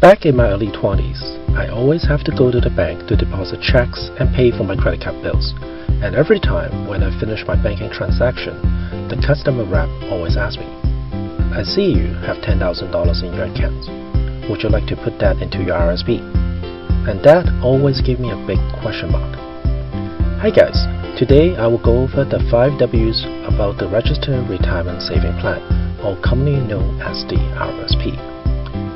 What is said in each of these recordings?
Back in my early 20s, I always have to go to the bank to deposit checks and pay for my credit card bills. And every time when I finish my banking transaction, the customer rep always asks me, "I see you have $10,000 in your account. Would you like to put that into your RRSP?" And that always gave me a big question mark. Hi guys, today I will go over the 5 W's about the Registered Retirement Saving Plan, or commonly known as the RRSP.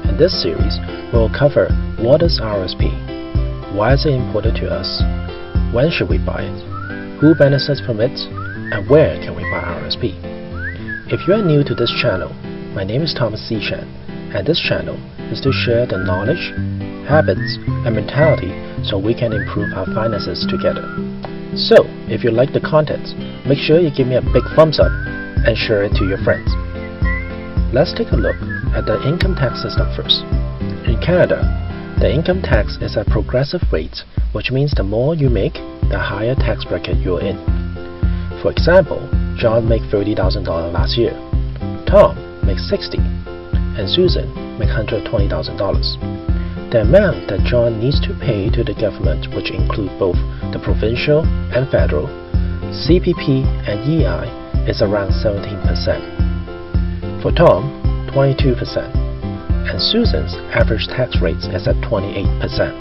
In this series, we will cover what is RRSP, why is it important to us, when should we buy it, who benefits from it, and where can we buy RRSP. If you are new to this channel, my name is Thomascchan, and this channel is to share the knowledge, habits, and mentality so we can improve our finances together. So, if you like the content, make sure you give me a big thumbs up and share it to your friends. Let's take a look at the income tax system first. In Canada, the income tax is a progressive rate, which means the more you make, the higher tax bracket you're in. For example, John made $30,000 last year, Tom makes $60,000, and Susan makes $120,000. The amount that John needs to pay to the government, which include both the provincial and federal, CPP and EI, is around 17%. For Tom, 22%, and Susan's average tax rate is at 28%.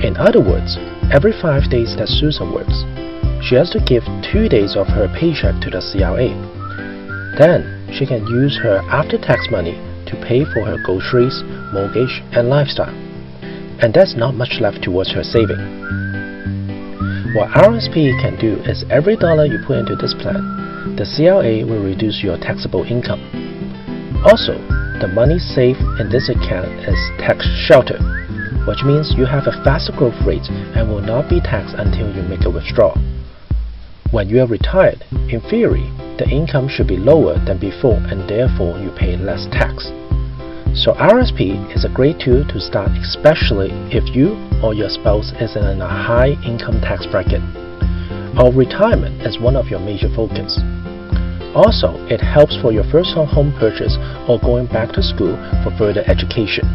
In other words, every 5 days that Susan works, she has to give 2 days of her paycheck to the CRA. Then she can use her after-tax money to pay for her groceries, mortgage, and lifestyle. And that's not much left towards her saving. What RRSP can do is every dollar you put into this plan, the CRA will reduce your taxable income. Also, the money saved in this account is tax sheltered, which means you have a faster growth rate and will not be taxed until you make a withdrawal. When you are retired, in theory, the income should be lower than before and therefore you pay less tax. So RRSP is a great tool to start, especially if you or your spouse is in a high income tax bracket, or retirement is one of your major focus. Also, it helps for your first home purchase or going back to school for further education.